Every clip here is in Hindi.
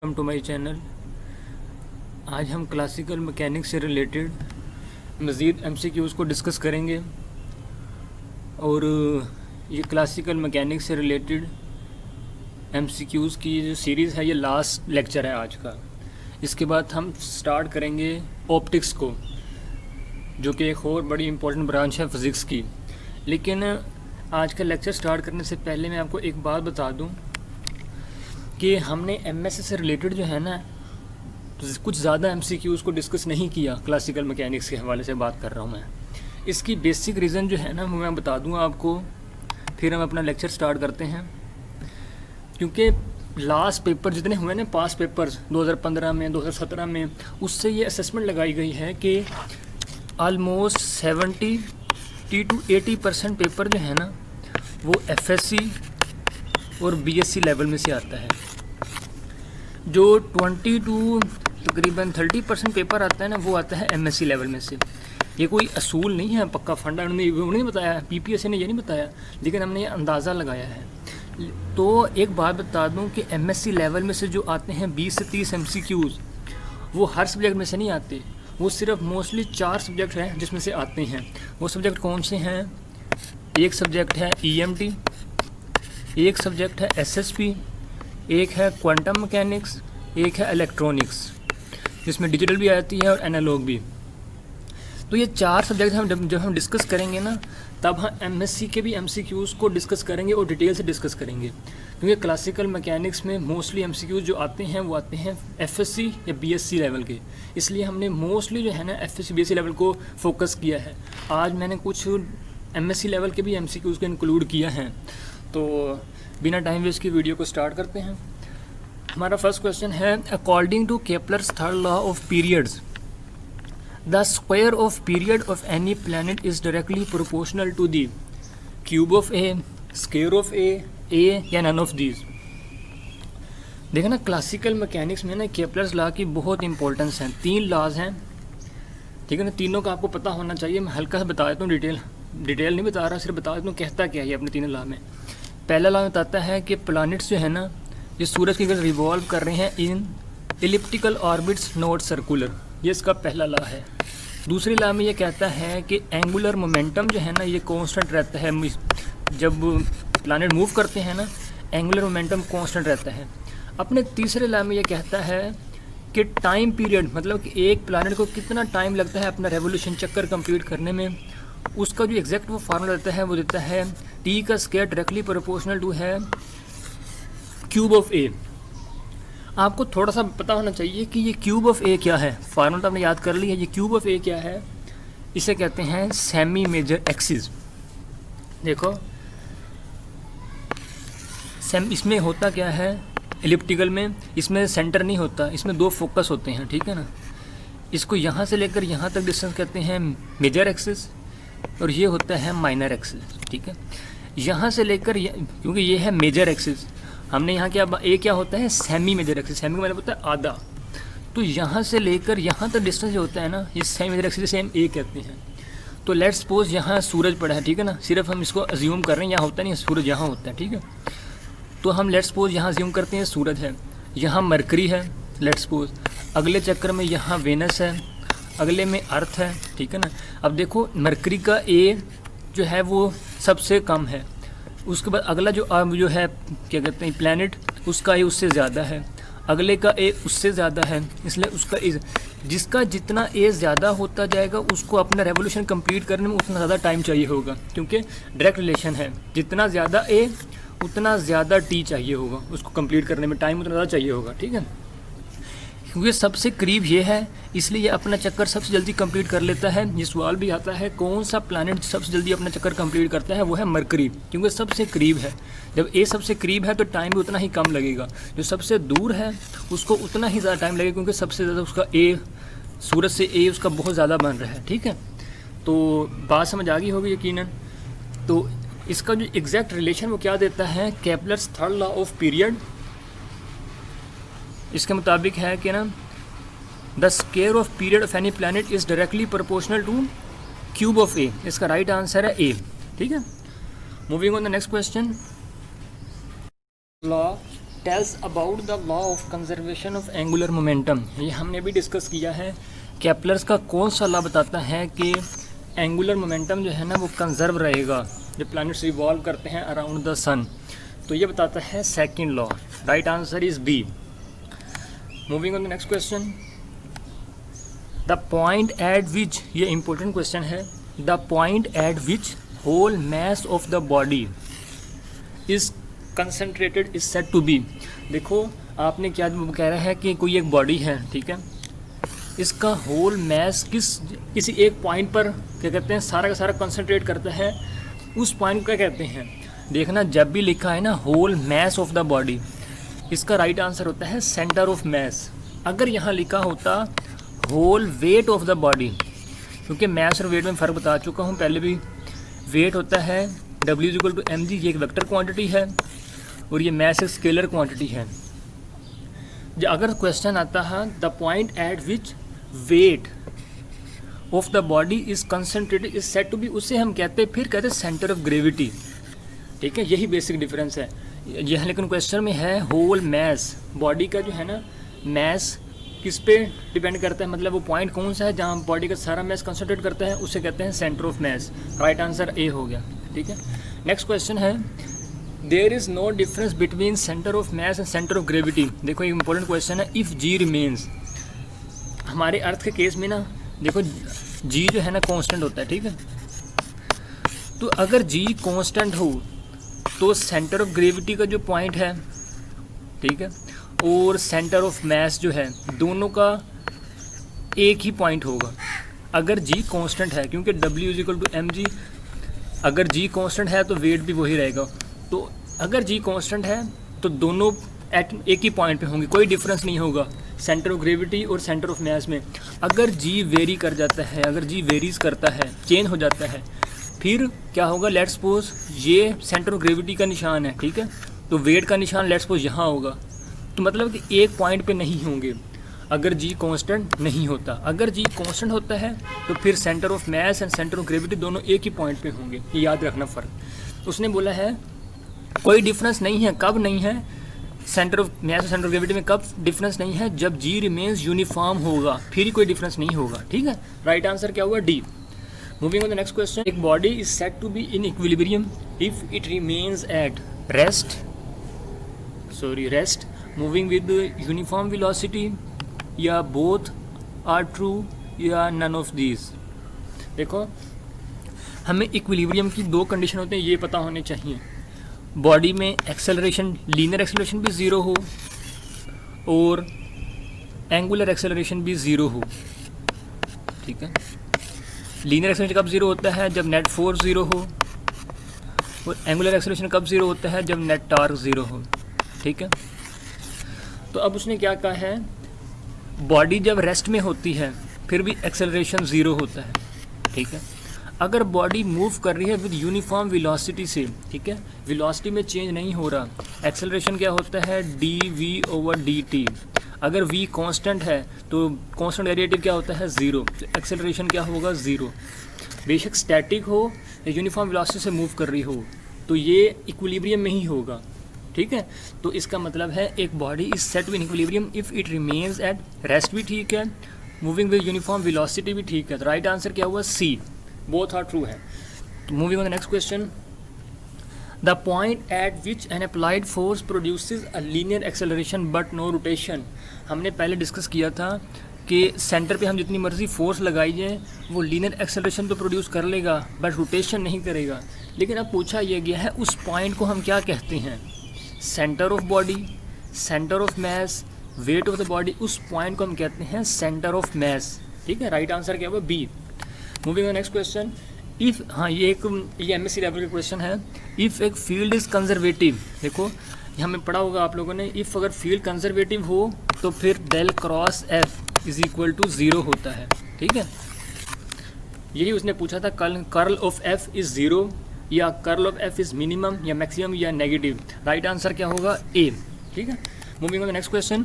Welcome to my channel. आज हम क्लासिकल मैकेनिक्स से रिलेटेड मज़ीद एमसीक्यूज़ को डिस्कस करेंगे और ये क्लासिकल मैकेनिक्स से रिलेटेड एमसीक्यूज़ की जो सीरीज़ है ये लास्ट लेक्चर है आज का। इसके बाद हम स्टार्ट करेंगे ऑप्टिक्स को, जो कि एक और बड़ी इंपॉर्टेंट ब्रांच है फ़िज़िक्स की। लेकिन आज का लेक्चर स्टार्ट करने से पहले मैं आपको एक बात बता दूं कि हमने एमएससी से रिलेटेड जो है ना कुछ ज़्यादा एमसीक्यूज़ को डिस्कस नहीं किया। क्लासिकल मैकेनिक्स के हवाले से बात कर रहा हूँ मैं। इसकी बेसिक रीज़न जो है ना वो मैं बता दूँगा आपको, फिर हम अपना लेक्चर स्टार्ट करते हैं। क्योंकि लास्ट पेपर जितने हुए ना, पास पेपर्स 2015 में 2017 में, उससे ये असेसमेंट लगाई गई है कि ऑलमोस्ट 70 to 80% पेपर जो है ना वो एफएससी और बीएससी लेवल में से आता है। जो 20 to तकरीबन 30% पेपर आता है ना वो आता है एमएससी लेवल में से। ये कोई असूल नहीं है, पक्का फंडा उन्होंने बताया, पीपीएससी ने ये नहीं बताया, लेकिन हमने ये अंदाज़ा लगाया है। तो एक बात बता दूं कि एमएससी लेवल में से जो आते हैं 20 से 30 एमसीक्यूज़, वो हर सब्जेक्ट में से नहीं आते। वो सिर्फ मोस्टली 4 सब्जेक्ट हैं जिसमें से आते हैं। वो सब्जेक्ट कौन से हैं? एक सब्जेक्ट है ईएमटी, एक सब्जेक्ट है एसएसपी, एक है क्वांटम मैकेनिक्स, एक है इलेक्ट्रॉनिक्स, जिसमें डिजिटल भी आती है और एनालॉग भी। तो ये 4 सब्जेक्ट हम जब हम डिस्कस करेंगे ना, तब हम एमएससी के भी एमसीक्यूज़ को डिस्कस करेंगे और डिटेल से डिस्कस करेंगे। क्योंकि क्लासिकल मैकेनिक्स में मोस्टली एमसीक्यूज़ जो आते हैं वो आते हैं एफएससी या बीएससी लेवल के, इसलिए हमने मोस्टली जो है ना एफएससी बीएससी लेवल को फोकस किया है। आज मैंने कुछ एमएससी लेवल के भी एमसीक्यूज़ को इंक्लूड किया है। तो बिना टाइम वेस्ट की वीडियो को स्टार्ट करते हैं। हमारा फर्स्ट क्वेश्चन है, according to Kepler's third law of periods the square of period of any planet is directly proportional to the cube of a, square of a या नन ऑफ दीज। देखो ना, क्लासिकल मैकेनिक्स में ना केपलर्स लॉ की बहुत इंपॉर्टेंस है। 3 लॉज हैं, ठीक है ना, तीनों का आपको पता होना चाहिए। मैं हल्का सा बता देता हूँ, डिटेल नहीं बता रहा, सिर्फ बता देता हूँ कहता क्या है अपने तीनों लॉ में। पहला लॉ बताता है कि प्लैनेट्स जो है ना ये सूरज की तरफ रिवॉल्व कर रहे हैं इन एलिप्टिकल ऑर्बिट्स नॉट सर्कुलर, ये इसका पहला लॉ है। दूसरी लॉ में ये कहता है कि एंगुलर मोमेंटम जो है ना ये कांस्टेंट रहता है। जब प्लैनेट मूव करते हैं ना, एंगुलर मोमेंटम कांस्टेंट रहता है। अपने तीसरे लॉ में ये कहता है कि टाइम पीरियड, मतलब कि एक प्लैनेट को कितना टाइम लगता है अपना रेवोल्यूशन चक्कर कंप्लीट करने में, उसका जो एग्जैक्ट वो फार्मूला देता है वो देता है टी का स्क्वायर डायरेक्टली प्रोपोर्शनल टू है क्यूब ऑफ ए। आपको थोड़ा सा पता होना चाहिए कि ये क्यूब ऑफ ए क्या है। फार्मूला तो आपने याद कर लिया। ये क्यूब ऑफ ए क्या है? इसे कहते हैं सेमी मेजर एक्सिस। देखो इसमें होता क्या है, एलिप्टिकल में इसमें सेंटर नहीं होता, इसमें 2 फोकस होते हैं, ठीक है ना। इसको यहाँ से लेकर यहाँ तक डिस्टेंस कहते हैं मेजर एक्सिस, और ये होता है माइनर एक्सिस, ठीक है। यहाँ से लेकर क्योंकि ये है मेजर एक्सिस, हमने यहाँ क्या होता है सेमी मेजर एक्सिस। सेमी का मतलब होता है आधा। तो यहाँ से लेकर यहाँ तक डिस्टेंस जो होता है ना, ये सेमी मेजर एक्सिस से हम ए कहते हैं। तो लेट्स सपोज यहाँ सूरज पड़ा है, ठीक है ना, सिर्फ हम इसको अज्यूम कर रहे हैं, यहाँ होता नहीं है सूरज, यहाँ होता है, ठीक है। तो हम लेट्स सपोज यहाँ अज्यूम करते हैं सूरज है, यहाँ मरकरी है, लेट्स सपोज अगले चक्कर में यहाँ वेनस है, अगले में अर्थ है, ठीक है ना। अब देखो मरकरी का ए जो है वो सबसे कम है, उसके बाद अगला जो है क्या कहते हैं प्लैनेट, उसका ए उससे ज़्यादा है, अगले का ए उससे ज़्यादा है, इसलिए उसका ए, जिसका जितना ए ज़्यादा होता जाएगा उसको अपना रेवोल्यूशन कंप्लीट करने में उतना ज़्यादा टाइम चाहिए होगा, क्योंकि डायरेक्ट रिलेशन है। जितना ज़्यादा ए उतना ज़्यादा टी चाहिए होगा, उसको कंप्लीट करने में टाइम उतना ज़्यादा चाहिए होगा, ठीक है। क्योंकि सबसे करीब ये है, इसलिए ये अपना चक्कर सबसे जल्दी कंप्लीट कर लेता है। ये सवाल भी आता है कौन सा प्लैनेट सबसे जल्दी अपना चक्कर कंप्लीट करता है, वो है मरकरी, क्योंकि सबसे करीब है। जब ए सबसे करीब है तो टाइम भी उतना ही कम लगेगा। जो सबसे दूर है उसको उतना ही ज़्यादा टाइम लगेगा, क्योंकि सबसे ज़्यादा उसका ए, सूरज से ए उसका बहुत ज़्यादा बन रहा है, ठीक है। तो बात समझ आ गई होगी यकीनन। तो इसका जो एग्जैक्ट रिलेशन वो क्या देता है, Kepler's third law of period, इसके मुताबिक है कि ना the square of period of any planet is directly proportional to cube of a. इसका राइट आंसर है ए, ठीक है। Moving on the next question, law tells about the law of conservation of angular momentum. ये हमने भी डिस्कस किया है। केपलर्स का कौन सा लॉ बताता है कि एंगुलर मोमेंटम जो है ना वो कंजर्व रहेगा जब प्लैनेट्स रिवॉल्व करते हैं अराउंड द सन। तो ये बताता है second law. Right answer is B. Moving on the next question, the point at which, ये इंपॉर्टेंट क्वेश्चन है, the point at which whole mass of the body is concentrated is said to be. देखो आपने क्या कह रहा है कि कोई एक बॉडी है, ठीक है, इसका होल मास किसी एक पॉइंट पर क्या कहते हैं, सारा का सारा कंसनट्रेट करता है, उस पॉइंट को क्या कहते हैं। देखना जब भी लिखा है ना whole mass of the body, इसका राइट आंसर होता है सेंटर ऑफ मास। अगर यहाँ लिखा होता whole weight of the body, क्योंकि मास और वेट में फ़र्क बता चुका हूँ पहले भी। वेट होता है W=mg, ये एक वेक्टर क्वांटिटी है, और ये मास एक स्केलर क्वांटिटी है। जो अगर क्वेश्चन आता है the point at which weight of the body is concentrated is said to be, उससे हम कहते हैं, फिर कहते हैं सेंटर ऑफ ग्रेविटी। ठीक है, यही बेसिक डिफरेंस है। यह लेकिन क्वेश्चन में है होल मास, बॉडी का जो है ना मास किस पे डिपेंड करता है, मतलब वो पॉइंट कौन सा है जहाँ बॉडी का सारा मास कंसनट्रेट करता है, उसे कहते हैं centre of mass. Right answer A हो गया। ठीक है, नेक्स्ट क्वेश्चन है there is no difference between centre of mass and centre of gravity. देखो एक इंपॉर्टेंट क्वेश्चन है। इफ़ जी रिमेन्स, हमारे अर्थ के केस में ना देखो जी जो है ना कांस्टेंट होता है, ठीक है, तो अगर जी कांस्टेंट हो तो सेंटर ऑफ ग्रेविटी का जो पॉइंट है, ठीक है, और सेंटर ऑफ मास जो है, दोनों का एक ही पॉइंट होगा अगर जी कांस्टेंट है, क्योंकि W=mg, अगर जी कांस्टेंट है तो वेट भी वही रहेगा। तो अगर जी कांस्टेंट है तो दोनों एट एक ही पॉइंट पे होंगे, कोई डिफरेंस नहीं होगा सेंटर ऑफ ग्रेविटी और सेंटर ऑफ मास में। अगर जी वेरी कर जाता है, अगर जी वेरीज करता है, चेंज हो जाता है, फिर क्या होगा, लेट्स सपोज ये सेंटर ऑफ ग्रेविटी का निशान है, ठीक है, तो वेट का निशान लेट्स सपोज यहाँ होगा, तो मतलब कि एक पॉइंट पे नहीं होंगे अगर जी कांस्टेंट नहीं होता। अगर जी कांस्टेंट होता है तो फिर centre of mass and centre of gravity दोनों एक ही पॉइंट पे होंगे, ये याद रखना फ़र्क। उसने बोला है कोई डिफरेंस नहीं है, कब नहीं है, सेंटर ऑफ मास और सेंटर ऑफ ग्रेविटी में कब डिफरेंस नहीं है, जब जी रिमेन्स यूनिफॉर्म होगा, फिर ही कोई डिफरेंस नहीं होगा। ठीक है, राइट आंसर क्या हुआ, D. Moving on the next question, एक body is said to be in equilibrium if it remains at rest moving with uniform velocity, या बोथ आर ट्रू, या नन ऑफ दीज। देखो हमें इक्विलिब्रियम की दो कंडीशन होते हैं, ये पता होने चाहिए। बॉडी में एक्सेलरेशन, लीनियर एक्सेलरेशन भी ज़ीरो हो और एंगुलर एक्सेलरेशन भी ज़ीरो हो। ठीक है, लीनियर एक्सेलरेशन कब ज़ीरो होता है, जब नेट फोर्स ज़ीरो हो, और एंगुलर एक्सेलरेशन कब ज़ीरो होता है, जब नेट टॉर्क ज़ीरो हो। ठीक है, तो अब उसने क्या कहा है, बॉडी जब रेस्ट में होती है फिर भी एक्सेलरेशन ज़ीरो होता है। ठीक है, अगर बॉडी मूव कर रही है विद यूनिफॉर्म वेलोसिटी से, ठीक है, वेलोसिटी में चेंज नहीं हो रहा, एक्सेलरेशन क्या होता है, dv/dt। अगर v कांस्टेंट है तो कांस्टेंट डेरिवेटिव क्या होता है, ज़ीरो, तो एक्सेलरेशन क्या होगा, ज़ीरो। बेशक स्टैटिक हो या यूनिफॉर्म वेलोसिटी से मूव कर रही हो, तो ये इक्विलिब्रियम में ही होगा। ठीक है, तो इसका मतलब है एक body is set in equilibrium if it remains at rest भी ठीक है, मूविंग विद यूनिफॉर्म वेलोसिटी भी ठीक है। तो राइट आंसर क्या हुआ, सी, बोथ आर ट्रू है। तो moving on the next question, the point at which an applied force produces a linear acceleration but no rotation. हमने पहले डिस्कस किया था कि सेंटर पे हम जितनी मर्जी फोर्स लगाई जाए वो लीनियर एक्सेलरेशन तो प्रोड्यूस कर लेगा बट रोटेशन नहीं करेगा। लेकिन अब पूछा यह गया है उस पॉइंट को हम क्या कहते हैं, centre of body, centre of mass, wait of the body, उस पॉइंट को हम कहते हैं सेंटर ऑफ मास। ठीक है, राइट आंसर क्या हुआ, B. Moving on next question, if, हाँ ये MSc लेवल का क्वेश्चन है। इफ़ एक फील्ड इज़ कंजर्वेटिव, देखो ये हमें पढ़ा होगा आप लोगों ने, इफ़ अगर फील्ड कंजर्वेटिव हो तो फिर del cross F is equal to zero होता है। ठीक है, यही उसने पूछा था, curl of F is zero, या curl of F is minimum या मैक्सिमम या नेगेटिव। राइट आंसर क्या होगा, ए। ठीक है, moving on the next question,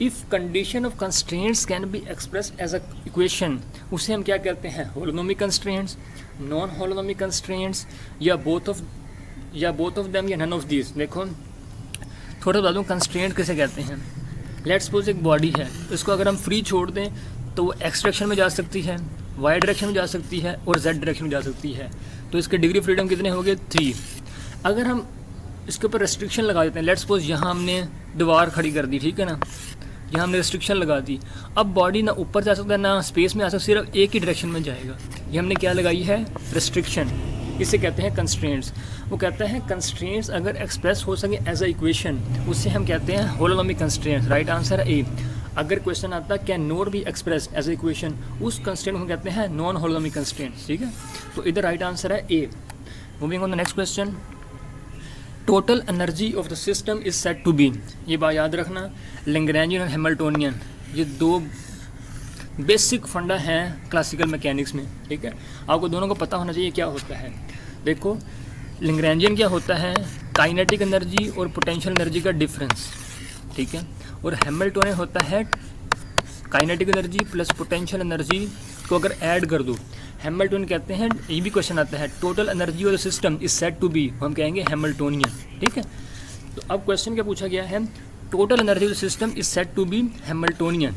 if condition of constraints can be expressed as a equation, उसे हम क्या कहते हैं, holonomic constraints, non holonomic constraints, या बोथ ऑफ देम, या नन ऑफ दीज। देखो थोड़ा बता दूँ कंस्ट्रेंट किसे कहते हैं। लेट्स सपोज एक बॉडी है, इसको अगर हम फ्री छोड़ दें तो वो एक्स डायरेक्शन में जा सकती है, वाई डायरेक्शन में जा सकती है और जेड डायरेक्शन में जा सकती है। तो इसके डिग्री फ्रीडम कितने हो गए 3। अगर हम इसके ऊपर रेस्ट्रिक्शन लगा देते हैं, लेट्स सपोज यहाँ हमने दीवार खड़ी कर दी, ठीक है ना, यहाँ हमने रेस्ट्रिक्शन लगा दी, अब बॉडी ना ऊपर जा सकता है ना स्पेस में आ सकता, सिर्फ एक ही डायरेक्शन में जाएगा। ये हमने क्या लगाई है, रेस्ट्रिक्शन। इसे कहते हैं कंस्ट्रेंट्स। वो कहता है कंस्ट्रेंट्स अगर एक्सप्रेस हो सके एज अ इक्वेशन, उससे हम कहते हैं होलोनोमिक कंस्ट्रेंट्स। राइट आंसर है ए। अगर क्वेश्चन आता can not be express as a equation, उस कंस्ट्रेंट को कहते हैं नॉन होलोनोमिक कंस्ट्रेंट्स, ठीक है। तो इधर राइट आंसर है A. Moving on the next question, total energy of the system is said to be. ये बात याद रखना, लैग्रैंजियन और हैमिल्टोनियन ये दो बेसिक फंडा हैं क्लासिकल मैकेनिक्स में, ठीक है। आपको दोनों को पता होना चाहिए क्या होता है। देखो लैग्रैंजियन क्या होता है, काइनेटिक एनर्जी और पोटेंशियल एनर्जी का डिफरेंस, ठीक है। और हैमिल्टोनियन होता है kinetic energy plus potential energy को अगर ऐड कर दो, हैमिल्टोनियन कहते हैं। ये भी क्वेश्चन आता है total energy of the system is said to be, हम कहेंगे हैमिल्टोनियन, ठीक है। तो अब क्वेश्चन क्या पूछा गया है, total energy of the system is said to be Hamiltonian.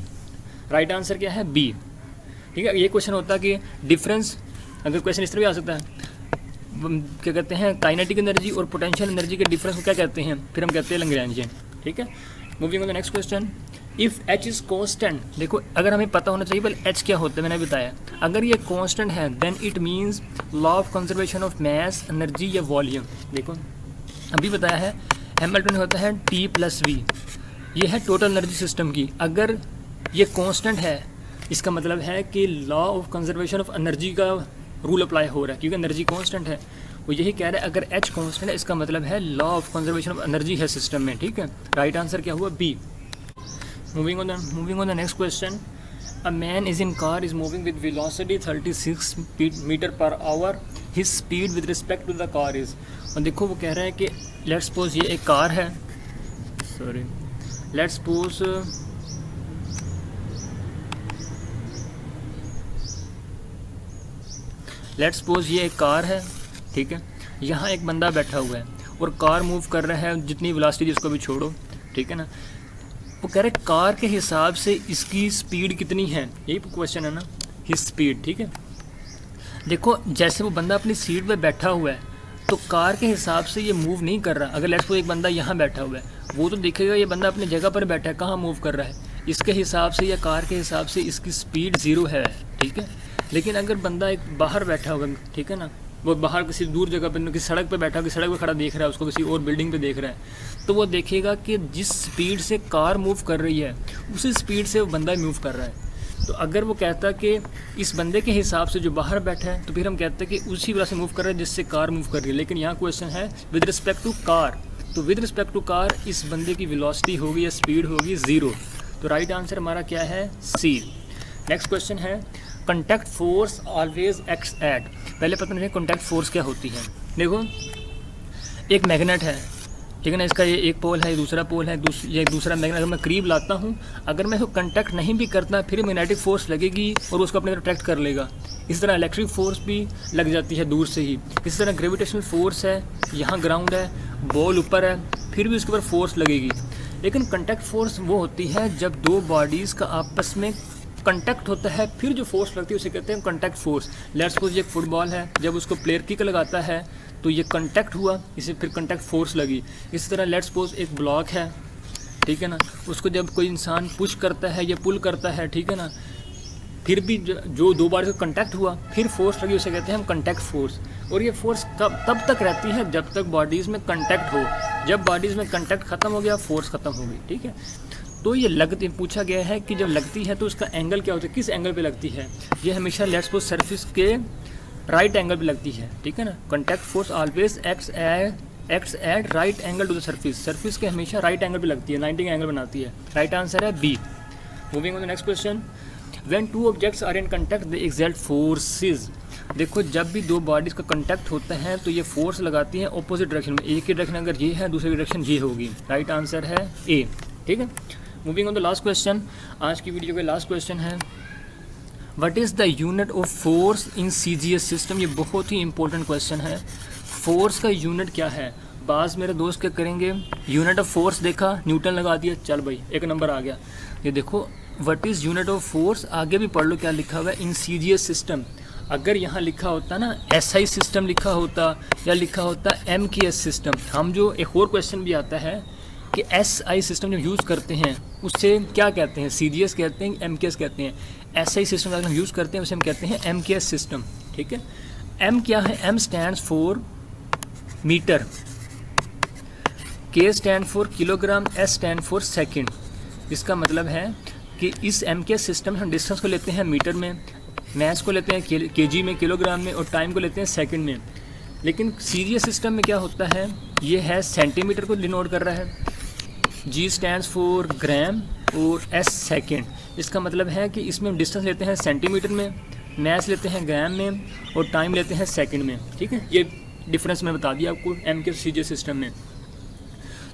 Right answer क्या है, बी, ठीक है। ये क्वेश्चन होता है कि डिफरेंस, अगर क्वेश्चन इस तरह भी आ सकता है, क्या कहते हैं काइनेटिक एनर्जी और पोटेंशियल एनर्जी के डिफरेंस को क्या कहते हैं, फिर हम कहते हैं लैग्रैंजियन, ठीक है। Moving on the next question, if H is constant. देखो अगर हमें पता होना चाहिए पहले एच क्या होता है, मैंने बताया। अगर ये कॉन्स्टेंट है then it means law of conservation of mass, energy या वॉल्यूम। देखो अभी बताया है हैमिल्टन होता है टी प्लस वी, ये है टोटल एनर्जी सिस्टम की। अगर ये कांस्टेंट है इसका मतलब है कि law of conservation of energy का रूल अप्लाई हो रहा है, क्योंकि एनर्जी कांस्टेंट है। वो यही कह रहा है अगर एच कांस्टेंट है इसका मतलब है law of conservation of energy है सिस्टम में, ठीक है। राइट आंसर क्या हुआ, B. Moving on the next question, a man is in car is moving with velocity 36 metre per hour, his speed with respect to the car is. और देखो वो कह रहा है कि लेट्स सपोज ये एक कार है, सॉरी लेट्स सपोज ये एक कार है, ठीक है। यहाँ एक बंदा बैठा हुआ है और कार मूव कर रहा है जितनी वेलोसिटी, जिसको भी छोड़ो, ठीक है ना। वो कह रहे कार के हिसाब से इसकी स्पीड कितनी है, यही क्वेश्चन है ना, हिज स्पीड, ठीक है। देखो जैसे वो बंदा अपनी सीट पे बैठा हुआ है तो कार के हिसाब से ये मूव नहीं कर रहा। अगर लेट्स सपोज एक बंदा यहाँ बैठा हुआ है, वो तो देखेगा ये बंदा अपनी जगह पर बैठा है, कहाँ मूव कर रहा है, इसके हिसाब से या कार के हिसाब से इसकी स्पीड 0 है, ठीक है। लेकिन अगर बंदा एक बाहर बैठा होगा, ठीक है ना, वो बाहर किसी दूर जगह पर, किसी सड़क पे बैठा, किसी सड़क पे खड़ा देख रहा है उसको, किसी और बिल्डिंग पे देख रहा है, तो वो देखेगा कि जिस स्पीड से कार मूव कर रही है उसी स्पीड से वो बंदा मूव कर रहा है। तो अगर वो कहता कि इस बंदे के हिसाब से जो बाहर बैठा है, तो फिर हम कहते हैं कि उसी वजह से मूव कर रहा है जिससे कार मूव कर रही है। लेकिन यहाँ क्वेश्चन है विद रिस्पेक्ट टू कार, तो विद रिस्पेक्ट टू कार इस बंदे की वेलोसिटी होगी या स्पीड होगी 0। तो राइट आंसर हमारा क्या है, सी। नेक्स्ट क्वेश्चन है contact force always acts at. पहले पता नहीं कॉन्टैक्ट फोर्स क्या होती है। देखो एक मैग्नेट है, ठीक है ना, इसका ये एक पोल है, दूसरा पोल है, ये दूसरा मैग्नेट अगर मैं करीब लाता हूँ, अगर मैं इसको कॉन्टैक्ट नहीं भी करता फिर मैग्नेटिक फोर्स लगेगी और उसको अपने अट्रैक्ट कर लेगा। इस तरह इलेक्ट्रिक फोर्स भी लग जाती है दूर से ही। इस तरह ग्रेविटेशनल फोर्स है, यहाँ ग्राउंड है, बॉल ऊपर है, फिर भी उसके ऊपर फोर्स लगेगी। लेकिन कॉन्टैक्ट फोर्स वो होती है जब दो बॉडीज़ का आपस में कॉन्टैक्ट होता है, फिर जो फोर्स लगती है उसे कहते हैं कॉन्टैक्ट फोर्स। लेट्स सपोज ये फुटबॉल है, जब उसको प्लेयर किक लगाता है तो ये कॉन्टैक्ट हुआ, इसे फिर कॉन्टैक्ट फोर्स लगी। इस तरह लेट्स सपोज एक ब्लॉक है, ठीक है ना, उसको जब कोई इंसान पुश करता है या पुल करता है, ठीक है ना, फिर भी जो दो बार से कॉन्टैक्ट हुआ फिर फोर्स लगी, उसे कहते हैं हम कॉन्टैक्ट फोर्स। और ये फोर्स तब तक रहती है जब तक बॉडीज़ में कॉन्टैक्ट हो। जब बॉडीज़ में कॉन्टैक्ट ख़त्म हो गया, फोर्स ख़त्म हो गई, ठीक है। तो ये लगती, पूछा गया है कि जब लगती है तो उसका एंगल क्या होता है, किस एंगल पे लगती है। ये हमेशा लेट्स सपोज सरफेस के राइट एंगल पे लगती है, ठीक है ना। Contact force always acts at right angle to the surface. Surface के हमेशा राइट एंगल पे लगती है, 90 एंगल बनाती है। राइट आंसर है B. Moving on the next question, when two objects are in contact they exert forces. देखो जब भी दो बॉडीज़ का कॉन्टैक्ट होता है तो ये फोर्स लगाती हैं ऑपोजिट डायरेक्शन में। एक की डायरेक्शन अगर ये है, दूसरी डायरेक्शन ये होगी। राइट आंसर है ए, ठीक है। Moving on the last question, आज की वीडियो का लास्ट क्वेश्चन है what is the unit of force in CGS system. ये बहुत ही इंपॉर्टेंट क्वेश्चन है। फोर्स का यूनिट क्या है, बाज मेरे दोस्त क्या करेंगे, यूनिट ऑफ फोर्स देखा, न्यूटन लगा दिया, चल भाई 1 नंबर आ गया। ये देखो what is unit of force, आगे भी पढ़ लो क्या लिखा हुआ है, इन सीजीएस सिस्टम। अगर यहाँ लिखा होता ना एसआई सिस्टम लिखा होता या लिखा होता एमकेएस सिस्टम, हम जो एक और क्वेश्चन भी आता है कि एसआई सिस्टम जब यूज़ करते हैं उससे क्या कहते हैं, सीजीएस कहते हैं, एमकेएस कहते हैं। एसआई सिस्टम अगर हम यूज़ करते हैं उसे हम कहते हैं एमकेएस सिस्टम, ठीक है। एम क्या है, एम स्टैंड्स फॉर मीटर, के stand for kilogram, S stand for second. इसका मतलब है कि इस एमकेएस सिस्टम में हम डिस्टेंस को लेते हैं मीटर में, मैस को लेते हैं केजी में, किलोग्राम में, और टाइम को लेते हैं सेकंड में। लेकिन सीजीएस सिस्टम में क्या होता है, ये है सेंटीमीटर को डिनोट कर रहा है, जी स्टैंड्स फॉर ग्राम और एस सेकंड। इसका मतलब है कि इसमें हम डिस्टेंस लेते हैं सेंटीमीटर में, मैस लेते हैं ग्राम में, और टाइम लेते हैं सेकंड में, ठीक है। ये डिफरेंस मैं बता दिया आपको एमकेएस सीजीएस सिस्टम में।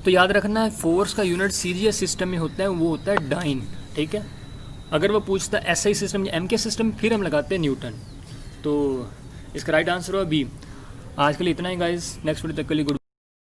तो याद रखना है फोर्स का यूनिट सीजीएस सिस्टम में होता है वो होता है डाइन, ठीक है। अगर वो पूछता है एसआई सिस्टम या एमके सिस्टम, फिर हम लगाते हैं न्यूटन। तो इसका राइट आंसर हुआ बी। आज के लिए इतना ही गाइस, नेक्स्ट वीडियो तक के लिए गुड।